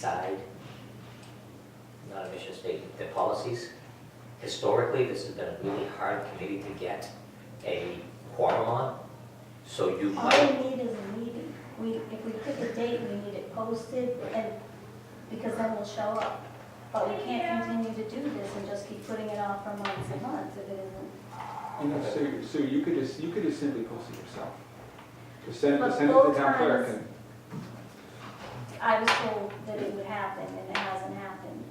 decide, not a mission statement, their policies. Historically, this has been a really hard committee to get a quorum on, so you All might, we need is a meeting. If we pick a date, we need it posted, and, because then we'll show up. But we can't continue to do this and just keep putting it off for months and months if it isn't. So you could just simply post it yourself. Just send it But to the both town clerk times- and. I was told that it would happen, and it hasn't happened.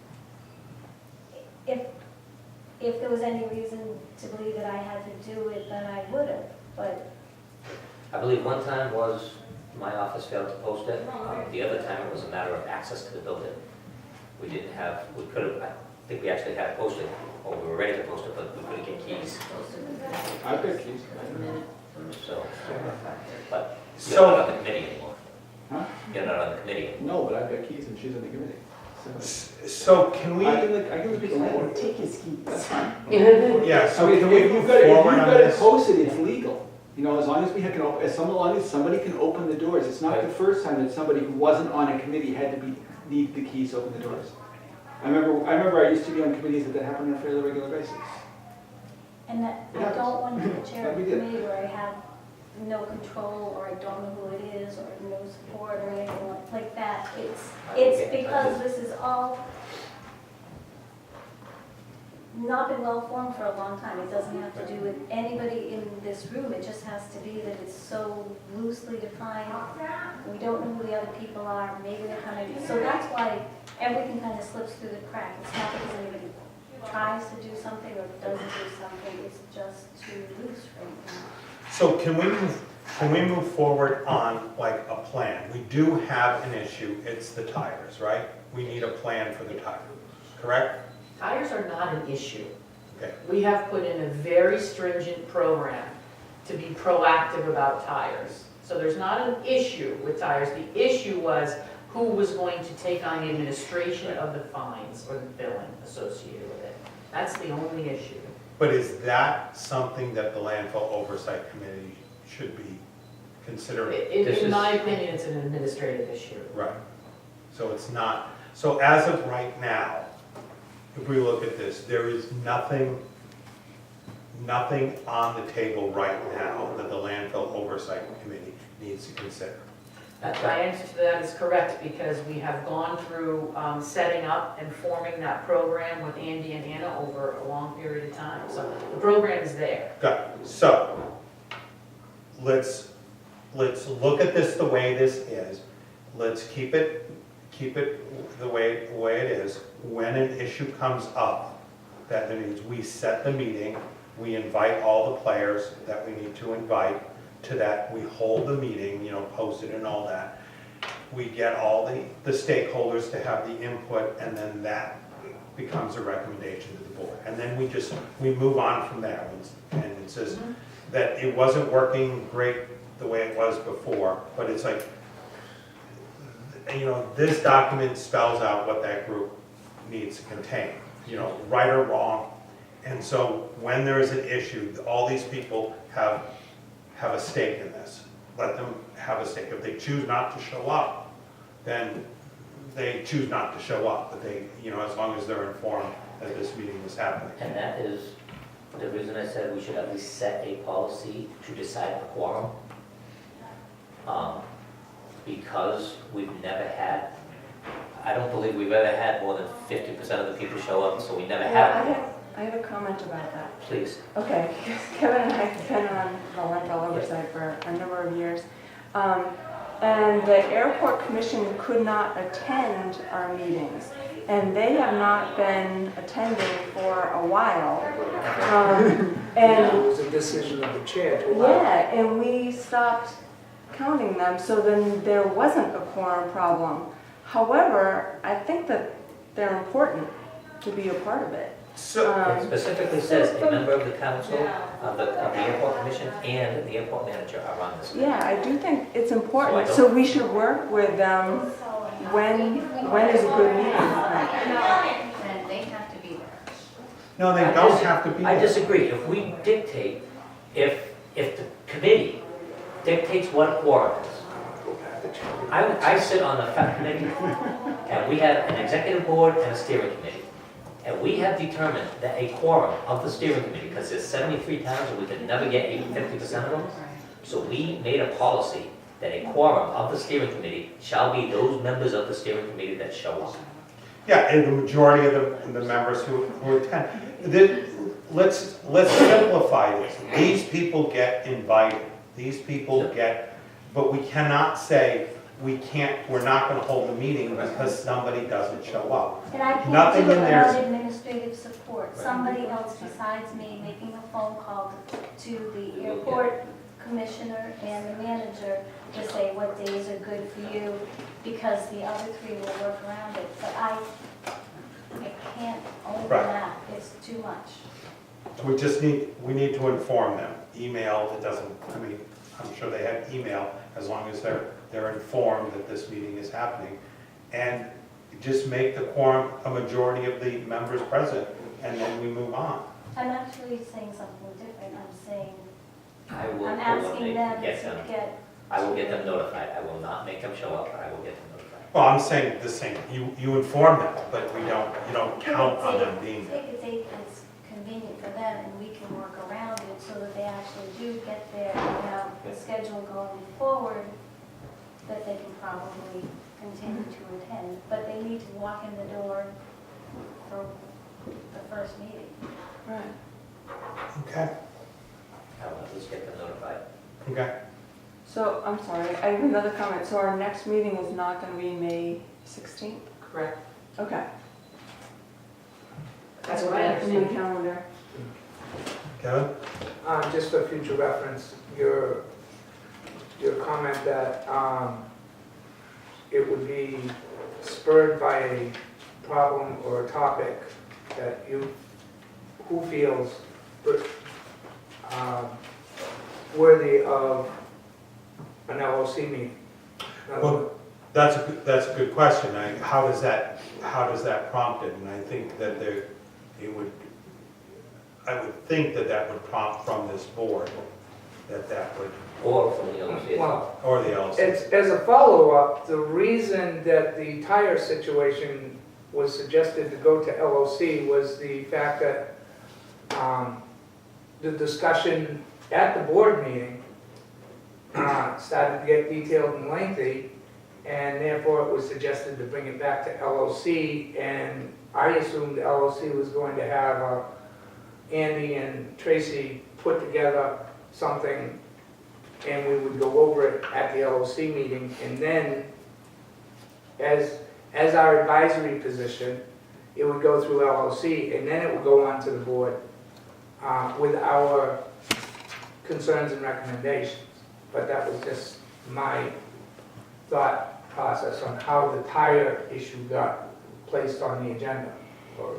If there was any reason to believe that I had to do it, then I would have, but I believe one time was my office failed to post it. The other time it was a matter of access to the building. We didn't have, we could have, I think we actually had it posted, or we were ready to post it, but we couldn't get keys, I've got keys. so. But you're So- not on the committee anymore. Huh? You're not on the committee anymore. No, but I've got keys and she's on the committee. So can we, I can look at Take his keys. That's fine. yeah, I so mean, can if we you've move got forward on it this? posted, it's legal. You know, as long as we can, as long as somebody can open the doors. It's not the first time that somebody who wasn't on a committee had to need the keys to open the doors. I remember I used to be on committees that happened on a fairly regular basis. and that, It I happens. don't want to be the chair of a We did. committee where I have no control, or I don't know who it is, or no support, or anything like that. It's because this is all not been well formed for a long time. It doesn't have to do with anybody in this room, it just has to be that it's so loosely defined. We don't know who the other people are, maybe they're coming, so that's why everything kind of slips through the crack. It's not because anybody tries to do something or doesn't do something, it's just too loose right now. So can we move forward on like a plan? We do have an issue, it's the tires, right? We need a plan for the tires, correct? Tires are not an issue. Okay. We have put in a very stringent program to be proactive about tires. So there's not an issue with tires. The issue was who was going to take on the administration of the fines or the billing associated with it. That's the only issue. But is that something that the landfill oversight committee should be considering? In my opinion, it's an administrative issue. Right. So it's not, so as of right now, if we look at this, there is nothing on the table right now that the landfill oversight committee needs to consider. My answer to that is correct, because we have gone through setting up and forming that program with Andy and Anna over a long period of time. So the program is there. Got it. So, let's look at this the way this is. Let's keep it the way it is. When an issue comes up, that means we set the meeting, we invite all the players that we need to invite to that, we hold the meeting, you know, post it and all that. We get all the stakeholders to have the input, and then that becomes a recommendation to the board. And then we move on from there. And it says that it wasn't working great the way it was before, but it's like, you know, this document spells out what that group needs to contain, you know, right or wrong. And so when there is an issue, all these people have a stake in this. Let them have a stake. If they choose not to show up, then they choose not to show up. But they, you know, as long as they're informed that this meeting was happening. And that is the reason I said we should at least set a policy to decide the quorum. Because we've never had, I don't believe we've ever had more than 50% of the people show up, so we never have. I have a comment about that. Please. Okay, because Kevin and I have been on the landfill oversight for a number of years. And the airport commission could not attend our meetings. And they have not been attending for a while. And It was a decision of the chair to allow. yeah, and we stopped counting them, so then there wasn't a quorum problem. However, I think that they're important to be a part of it. So, It specifically says a member of the council, of the airport commission, and the airport manager are on this. Yeah, I do think it's important, So I so we should work with them when is a good meeting night. And they have to be there. no, they don't have to be I there. disagree. If we dictate, if the committee dictates what a quorum is, have to check. I sit on the fact committee, and we have an executive board and a steering committee. And we have determined that a quorum of the steering committee, because there's 73 towns and we could never get even 50% of them, so we made a policy that a quorum of the steering committee shall be those members of the steering committee that show up. Yeah, and the majority of the members who attend. Let's simplify this. These people get invited. These people get, but we cannot say, we're not gonna hold a meeting because somebody doesn't show up. And I can't Nothing do it in there- without administrative support. Somebody else besides me making a phone call to the airport commissioner and the manager to say what days are good for you, because the other three will work around it. But I can't own Right. that, it's too much. We need to inform them. Email, it doesn't, I mean, I'm sure they have email, as long as they're informed that this meeting is happening. And just make the quorum a majority of the members present, and then we move on. I'm actually saying something different. I'm saying, I will I'm asking them get to them, get, I will get them notified. I will not make them show up, but I will get them notified. Well, I'm saying the same, you inform them, but you don't count on them being there. take a date that's convenient for them, and we can work around it so that they actually do get there and have a schedule going forward that they can probably continue to attend. But they need to walk in the door for the first meeting. Right. Okay, I will at least get them notified. okay. So, I'm sorry, I have another comment. So our next meeting is not going to be May 16th? Correct. Okay. That's what I New understand. calendar. Kevin? Just for future reference, your comment that it would be spurred by a problem or a topic that who feels worthy of an LOC meeting. Well, that's a good question. How does that prompt it? And I think that I would think that would prompt from this board, that would, Or from the LC as well. Well, or the LC. as a follow-up, the reason that the tire situation was suggested to go to LOC was the fact that the discussion at the board meeting started to get detailed and lengthy, and therefore it was suggested to bring it back to LOC, and I assumed LOC was going to have Andy and Tracy put together something, and we would go over it at the LOC meeting, and then as our advisory position, it would go through LOC, and then it would go on to the board with our concerns and recommendations. But that was just my thought process on how the tire issue got placed on the agenda, or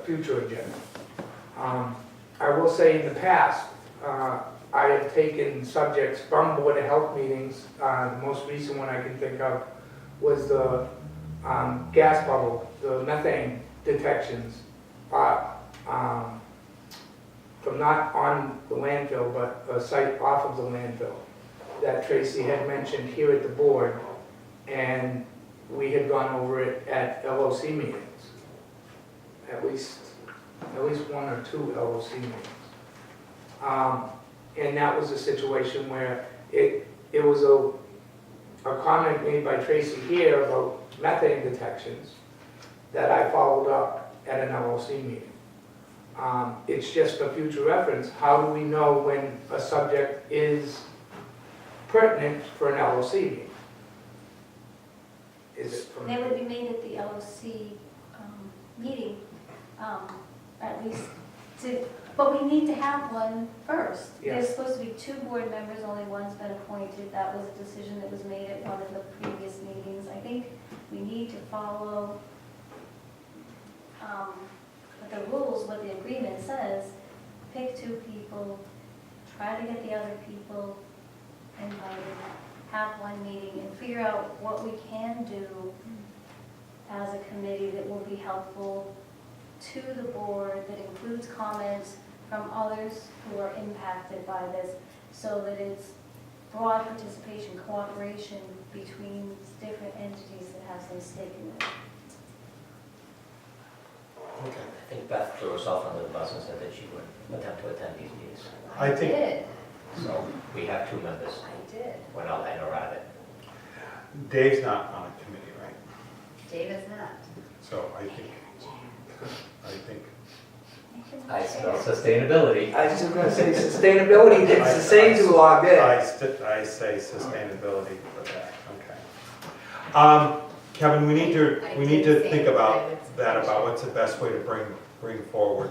future agenda. I will say in the past, I have taken subjects from Board of Health meetings. The most recent one I can think of was the gas bubble, the methane detections, from not on the landfill, but a site off of the landfill that Tracy had mentioned here at the board, and we had gone over it at LOC meetings, at least one or two LOC meetings. And that was a situation where it was a comment made by Tracy here about methane detections that I followed up at an LOC meeting. It's just for future reference. How do we know when a subject is pertinent for an LOC meeting? Is it from? They would be made at the LOC meeting, at least but we need to have one first. There's Yes. supposed to be 2 board members, only one's been appointed. That was a decision that was made at one of the previous meetings. I think we need to follow the rules, what the agreement says. Pick 2 people, try to get the other people invited, have one meeting, and figure out what we can do as a committee that will be helpful to the board, that includes comments from others who are impacted by this, so that it's broad participation, cooperation between different entities that have some stake in it. Okay. I think Beth threw herself under the bus and said that she would attempt to attend these meetings. I think- did, So we have 2 members. I did. We're not letting her out of it. Dave's not on a committee, right? Dave is not. So I think, I spell sustainability. I was just gonna say sustainability, it's the same who logged in. I say sustainability for that, okay. Kevin, we need to think about that, about what's the best way to bring forward,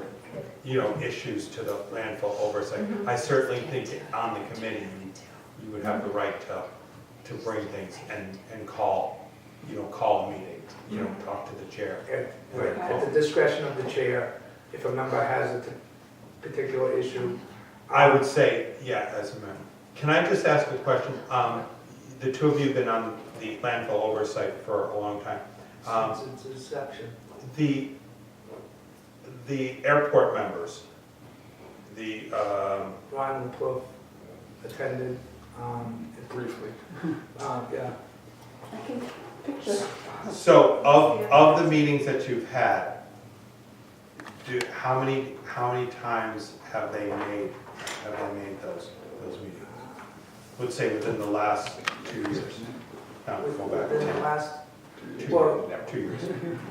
issues to the landfill oversight. I certainly think on the committee, you would have the right to bring things and call a meeting, talk to the chair. At the discretion of the chair, if a member has a particular issue. I would say, yeah, as a member. Can I just ask a question? The 2 of you have been on the landfill oversight for a long time. Since its inception. The airport members, Ron LaPluf attended, Briefly. yeah. I can picture. so of the meetings that you've had, how many times have they made those meetings? Let's say within the last 2 years. No, go back. Within the last, 2 well- years. 2 years.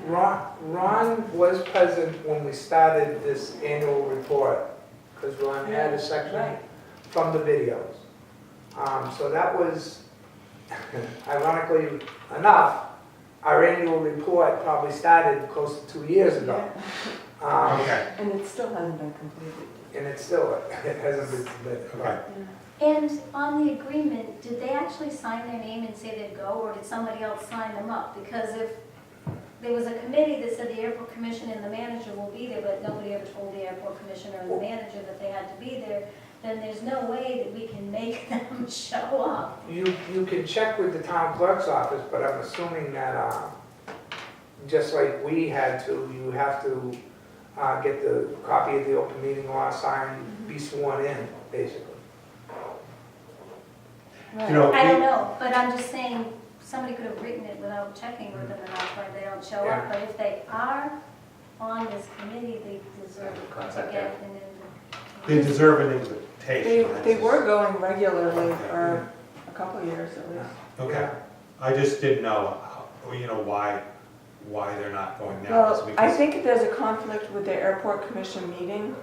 Ron was present when we started this annual report, because Ron had a section from the videos. So that was, ironically enough, our annual report probably started close to 2 years ago. Okay, And it still hasn't been completed. And it still, it hasn't been submitted. okay. And on the agreement, did they actually sign their name and say they'd go, or did somebody else sign them up? Because if there was a committee that said the airport commission and the manager will be there, but nobody ever told the airport commissioner and the manager that they had to be there, then there's no way that we can make them show up. You can check with the town clerk's office, but I'm assuming that, just like we had to, you have to get the copy of the open meeting law signed, be sworn in, basically. You know, I don't know, but I'm just saying, somebody could have written it without checking with them, and that's why they don't show up. But if they are on this committee, they deserve to Contact get an They invitation. deserve an invitation. They were going regularly for a couple of years at least. Okay, I just didn't know, why they're not going now. Well, Is it I because- think there's a conflict with the airport commission meeting.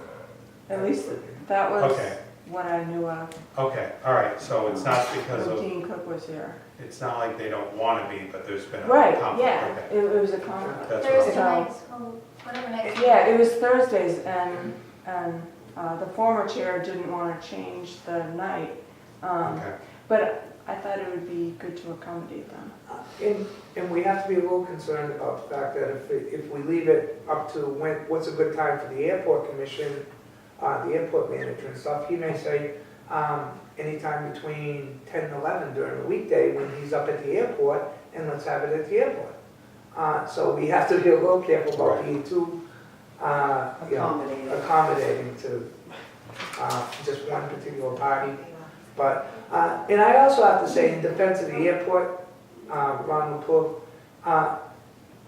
At least that was Okay. what I knew of Okay, all right, so it's not because when of, Dean Cook was here. it's not like they don't want to be, but there's been a Right, conflict. yeah, Okay, it was a conflict. that's Thursday what nights, oh, whatever night. Yeah, it was Thursdays and the former chair didn't want to change the night. Okay, But I thought it would be good to accommodate them. And we have to be a little concerned about the fact that if we leave it up to what's a good time for the airport commission, the airport manager and stuff, he may say, anytime between 10 and 11 during the weekday when he's up at the airport, and let's have it at the airport. So we have to be a little careful about being too, accommodating to just one particular party. But, and I also have to say, in defense of the airport, Ron LaPluf,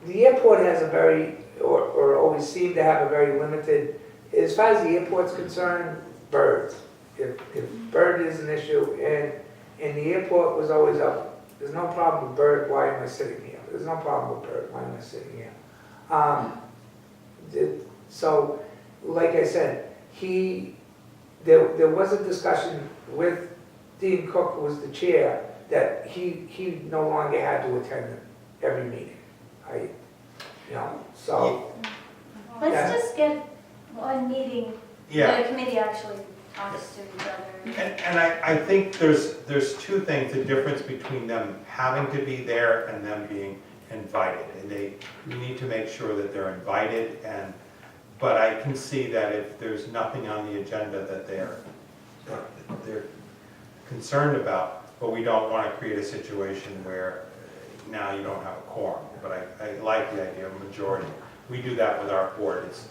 the airport has a very, or always seemed to have a very limited, as far as the airport's concerned, birds. If bird is an issue, and the airport was always up, there's no problem with bird, why am I sitting here? There's no problem with bird, why am I sitting here? So, like I said, there was a discussion with Dean Cook, who was the chair, that he no longer had to attend every meeting. So. Let's just get one meeting yeah. where the committee actually talks to each other. And I think there's 2 things, the difference between them having to be there and them being invited. And we need to make sure that they're invited, but I can see that if there's nothing on the agenda that they're concerned about, but we don't want to create a situation where now you don't have a quorum. But I like the idea of a majority. We do that with our board. It's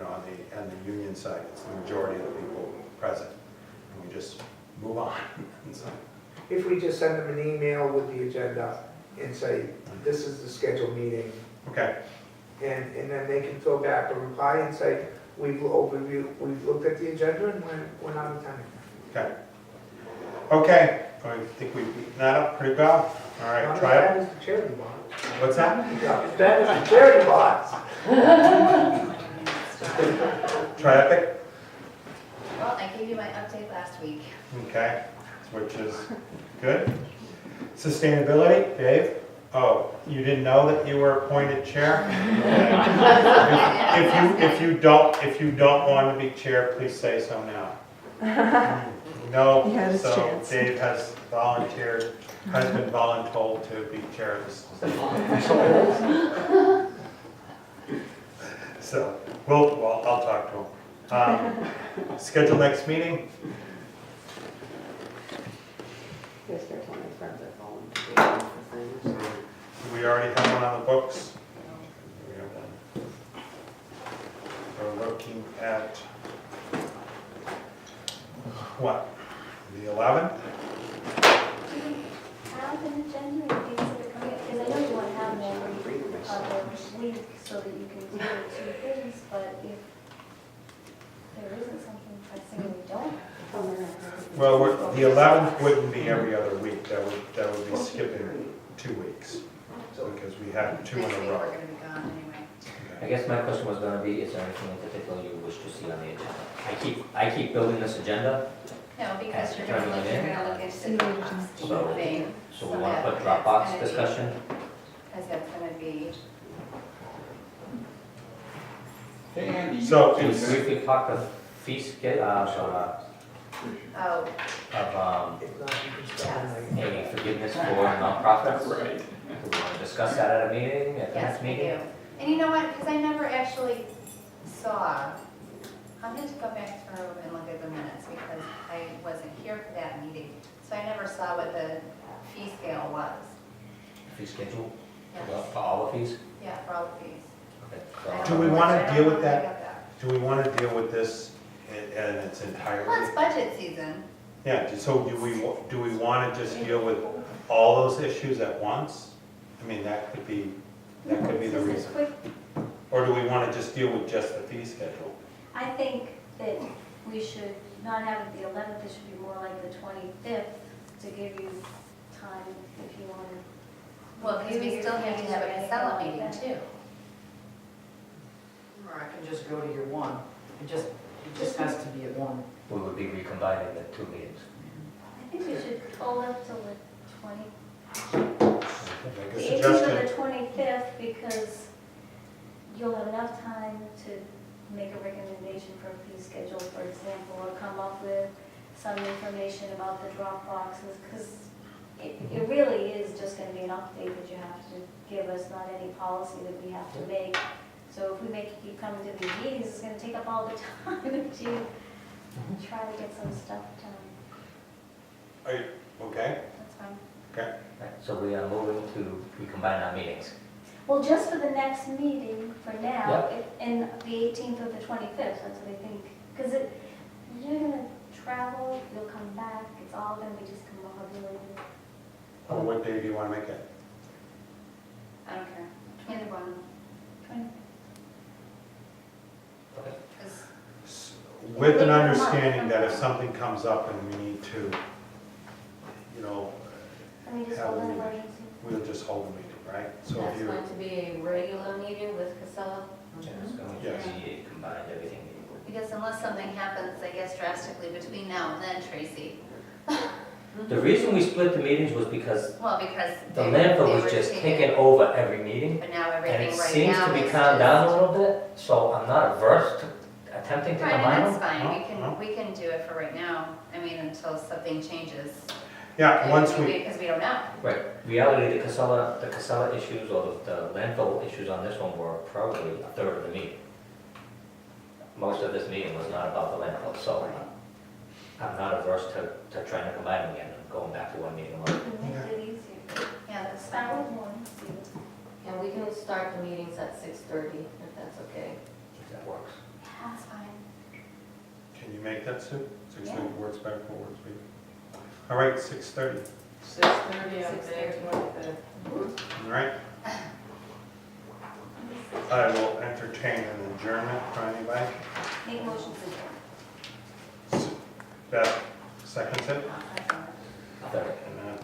on the union side, it's the majority of the people present. And we just move on. So, If we just send them an email with the agenda and say, this is the scheduled meeting, okay, and then they can fill back a reply and say, we've looked at the agenda and we're not attending. okay. Okay, I think we've beaten that up pretty well. All right, Not as try it. bad as the charity box. What's that? Not as bad as the charity box. Try Epic? Well, I gave you my update last week. Okay, which is good. Sustainability, Dave? Oh, you didn't know that you were appointed chair? If you don't want to be chair, please say so now. No, He had his so chance. Dave has volunteered, has been voluntold to be chair of this. So, well, I'll talk to him. Schedule next meeting? Yes, there's only friends that volunteer for things. We already have one on the books. We have one. We're looking at, what, the 11th? Have an agenda and things that are coming, because I know you want to have them every other week so that you can do the two things, but if there isn't something pressing we don't. Well, the 11th wouldn't be every other week. That would be skipping 2 weeks. Because we had 2 in Next a week, row. we're gonna be gone anyway. I guess my question was gonna be, is there anything in particular you wish to see on the agenda? I keep building this agenda, No, because you're gonna look into the Dropbox So- thing. so we wanna put Dropbox discussion. Because that's gonna be, Hey, Andy. So Can we it's, briefly talk the fee scale, oh, of, If not, you can spell it like- a forgiveness for nonprofits? Right. Do we wanna discuss that at a meeting, at the yes, next I meeting? do. And you know what, because I never actually saw, I'm going to go back through and look at the minutes because I wasn't here for that meeting. So I never saw what the fee scale was. Fee schedule, Yes. for all the fees? Yeah, for all the fees. Okay. I so- don't Do we know wanna which- I don't deal know with where I that? got that. do we want to deal with this in its Well, entirety? it's budget season. Yeah, so do we want to just deal with all those issues at once? I mean, that could be the Just a reason. quick, Or do we want to just deal with just the fee schedule? I think that we should not have it the 11th, it should be more like the 25th to give you time if you want to. Well, because we still have to have a Casella meeting too. Or I can just go to your one. It just has to be at one. We would be recombining the 2 meetings. I think we should hold up till the 20, Make the a 18th or suggestion. the 25th, because you'll have enough time to make a recommendation for a fee schedule, for example, or come up with some information about the drop boxes, because it really is just going to be an update that you have to give us, not any policy that we have to make. So if we make you keep coming to these meetings, it's going to take up all the time that you try to get some stuff done. Are you, okay, That's fine. okay. Right, so we are moving to recombine our meetings. Well, just for the next meeting, for now, Yep. and the 18th or the 25th, that's what I think. Because you're going to travel, you'll come back, it's all going to be just combobulated. Or what day do you want to make it? I don't care. Either one. Okay. 'Cause With an understanding that if something comes up and we need to, you know, Let me just Have hold a an meeting. emergency. we'll just hold a meeting, right? So if That's you, going to be a regular meeting with Casella? And it's going to Yes. be a combined everything meeting. Because unless something happens, I guess drastically between now and then, Tracy. The reason we split the meetings was because Well, because. the they landfill were was just taking- taking over every meeting. But now And everything it right seems now to be is calmed just- down a little bit, so I'm not averse to attempting to Right, combine and them. that's fine, No. we can do it for right now, I mean, until something changes. yeah, once we, Because we don't know. Right, reality, the Casella issues or the landfill issues on this one were probably a third of the meeting. Most of this meeting was not about the landfill, so I'm not averse to trying to combine them again and going back to one meeting a month. It makes it easier. Yeah, that's Start fine. with one, see what- And we can start the meetings at 6:30, if that's okay. If that works. That's fine. can you make that, Sue? 6:30 works better for works for you? All right, 6:30, 6:30 on May 6:30. 25th. all right? I will entertain an adjournment for anybody. Make motions to adjourn. Beth seconds it. Third. And